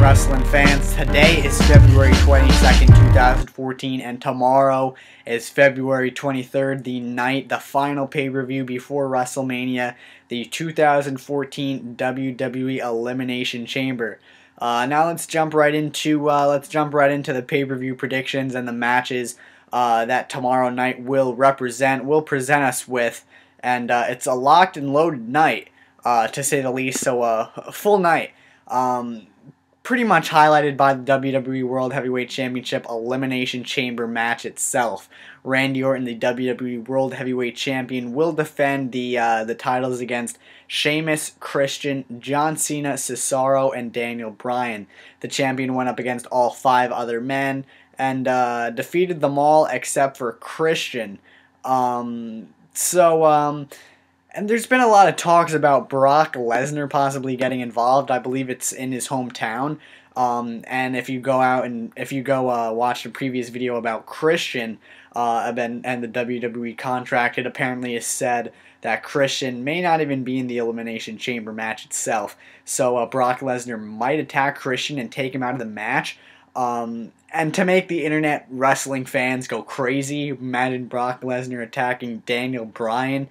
wrestling fans? Today is February 22nd, 2014, and tomorrow is February 23rd, the final pay-per-view before WrestleMania, the 2014 WWE Elimination Chamber. Now let's jump right into the pay-per-view predictions and the matches that tomorrow night will present us with, and it's a locked and loaded night, to say the least. So a full night. Pretty much highlighted by the WWE World Heavyweight Championship Elimination Chamber match itself. Randy Orton, the WWE World Heavyweight Champion, will defend the titles against Sheamus, Christian, John Cena, Cesaro, and Daniel Bryan. The champion went up against all 5 other men and defeated them all except for Christian. And there's been a lot of talks about Brock Lesnar possibly getting involved. I believe it's in his hometown. And if you go watch the previous video about Christian and the WWE contract, it apparently is said that Christian may not even be in the Elimination Chamber match itself. So Brock Lesnar might attack Christian and take him out of the match. And to make the internet wrestling fans go crazy, imagine Brock Lesnar attacking Daniel Bryan.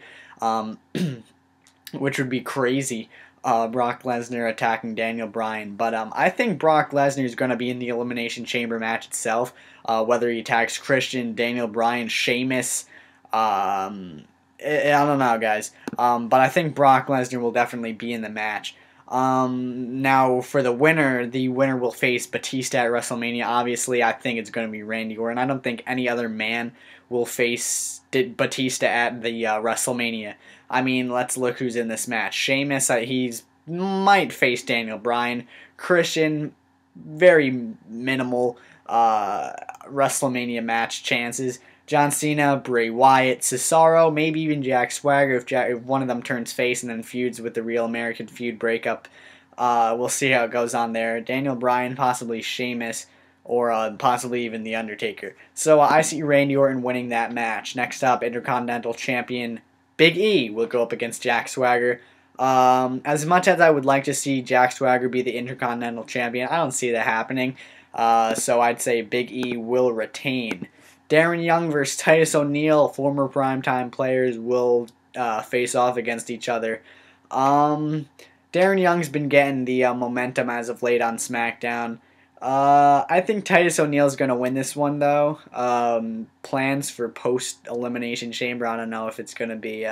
Which would be crazy, Brock Lesnar attacking Daniel Bryan. But I think Brock Lesnar is going to be in the Elimination Chamber match itself, whether he attacks Christian, Daniel Bryan, Sheamus. I don't know, guys. But I think Brock Lesnar will definitely be in the match. Now, for the winner will face Batista at WrestleMania. Obviously, I think it's going to be Randy Orton. I don't think any other man will face Batista at the WrestleMania. I mean, let's look who's in this match. Sheamus, might face Daniel Bryan. Christian, very minimal WrestleMania match chances. John Cena, Bray Wyatt, Cesaro, maybe even Jack Swagger if one of them turns face and then feuds with the Real American Feud breakup. We'll see how it goes on there. Daniel Bryan, possibly Sheamus, or possibly even The Undertaker. So I see Randy Orton winning that match. Next up, Intercontinental Champion Big E will go up against Jack Swagger. As much as I would like to see Jack Swagger be the Intercontinental Champion, I don't see that happening. So I'd say Big E will retain. Darren Young versus Titus O'Neil, former primetime players, will face off against each other. Darren Young's been getting the momentum as of late on SmackDown. I think Titus O'Neil's going to win this one, though. Plans for post-Elimination Chamber, I don't know if it's going to be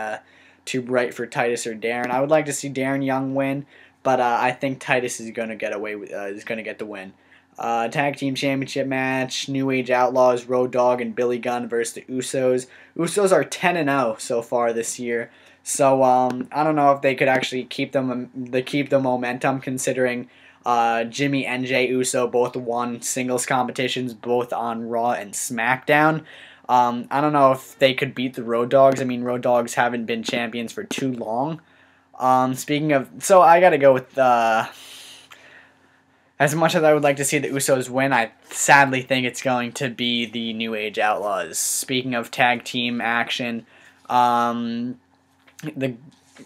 too bright for Titus or Darren. I would like to see Darren Young win, but I think Titus is going to get the win. Tag Team Championship match, New Age Outlaws, Road Dogg and Billy Gunn versus the Usos. Usos are 10-0 so far this year, so I don't know if they could actually keep the momentum, considering Jimmy and Jey Uso both won singles competitions both on Raw and SmackDown. I don't know if they could beat the Road Doggs. I mean, Road Doggs haven't been champions for too long. So I gotta go with as much as I would like to see the Usos win, I sadly think it's going to be the New Age Outlaws. Speaking of tag team action, the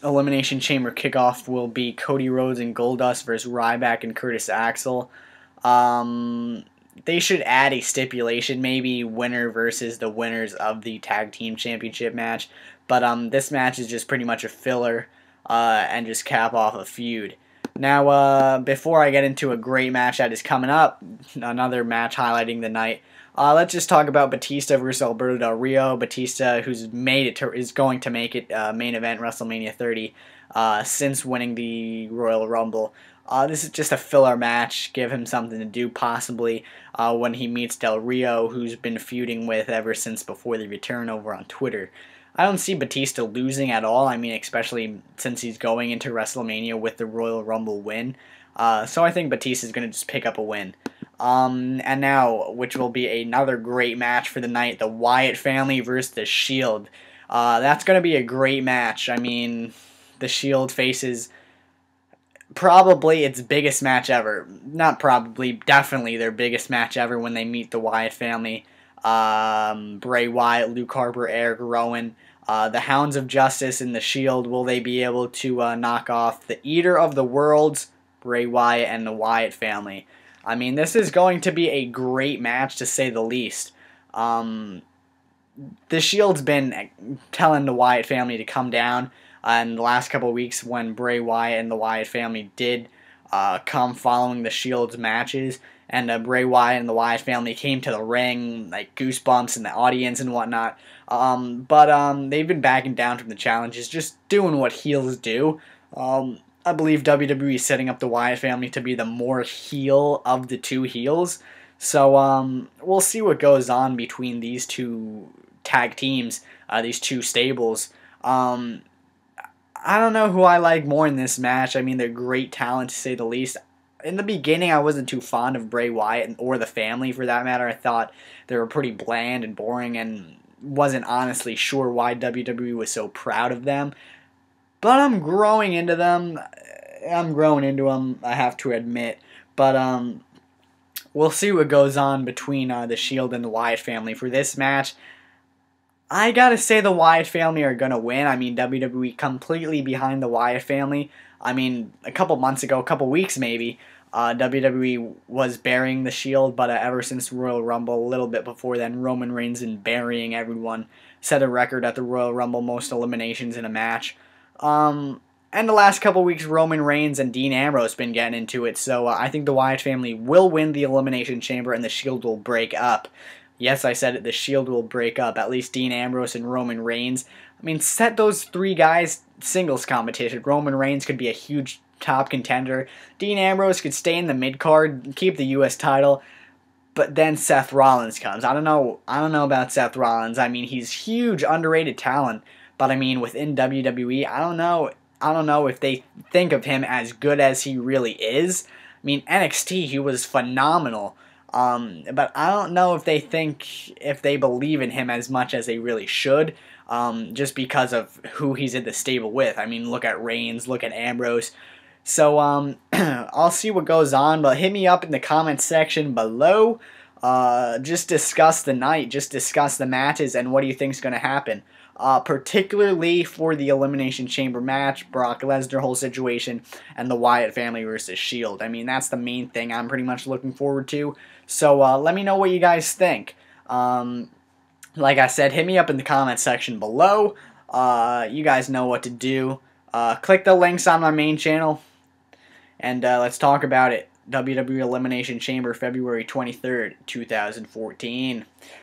Elimination Chamber kickoff will be Cody Rhodes and Goldust versus Ryback and Curtis Axel. They should add a stipulation, maybe winner versus the winners of the Tag Team Championship match. But this match is just pretty much a filler and just cap off a feud. Now, before I get into a great match that is coming up, another match highlighting the night, let's just talk about Batista versus Alberto Del Rio. Batista, who's is going to make it main event WrestleMania 30 since winning the Royal Rumble. This is just a filler match. Give him something to do, possibly when he meets Del Rio, who's been feuding with ever since before the return over on Twitter. I don't see Batista losing at all. I mean, especially since he's going into WrestleMania with the Royal Rumble win. So I think Batista's going to just pick up a win. And now, which will be another great match for the night, the Wyatt family versus the Shield. That's going to be a great match. I mean, the Shield faces probably its biggest match ever. Not probably, definitely their biggest match ever when they meet the Wyatt family. Bray Wyatt, Luke Harper, Eric Rowan. The Hounds of Justice and the Shield, will they be able to knock off the Eater of the Worlds, Bray Wyatt, and the Wyatt family? I mean, this is going to be a great match to say the least. The Shield's been telling the Wyatt family to come down in the last couple of weeks when Bray Wyatt and the Wyatt family did come following the Shield's matches, and Bray Wyatt and the Wyatt family came to the ring, like goosebumps in the audience and whatnot. But they've been backing down from the challenges, just doing what heels do. I believe WWE is setting up the Wyatt family to be the more heel of the two heels. So we'll see what goes on between these two tag teams, these two stables. I don't know who I like more in this match. I mean, they're great talent to say the least. In the beginning, I wasn't too fond of Bray Wyatt or the family for that matter. I thought they were pretty bland and boring and wasn't honestly sure why WWE was so proud of them. But I'm growing into them. I have to admit. But we'll see what goes on between the Shield and the Wyatt family for this match. I gotta say the Wyatt family are gonna win. I mean, WWE completely behind the Wyatt family. I mean, a couple weeks maybe, WWE was burying the Shield, but ever since Royal Rumble, a little bit before then, Roman Reigns and burying everyone set a record at the Royal Rumble, most eliminations in a match. And the last couple weeks, Roman Reigns and Dean Ambrose been getting into it, so I think the Wyatt family will win the Elimination Chamber and the Shield will break up. Yes, I said it, the Shield will break up, at least Dean Ambrose and Roman Reigns. I mean, set those three guys singles competition. Roman Reigns could be a huge top contender. Dean Ambrose could stay in the mid-card, keep the U.S. title, but then Seth Rollins comes. I don't know about Seth Rollins. I mean, he's huge, underrated talent, but I mean, within WWE, I don't know if they think of him as good as he really is. I mean, NXT, he was phenomenal. But I don't know if they believe in him as much as they really should, just because of who he's in the stable with. I mean, look at Reigns, look at Ambrose. So, I'll see what goes on, but hit me up in the comments section below. Just discuss the night, just discuss the matches, and what do you think is going to happen. Particularly for the Elimination Chamber match, Brock Lesnar whole situation, and the Wyatt family versus Shield. I mean, that's the main thing I'm pretty much looking forward to. So let me know what you guys think. Like I said, hit me up in the comments section below. You guys know what to do. Click the links on my main channel, and let's talk about it. WWE Elimination Chamber, February 23rd, 2014.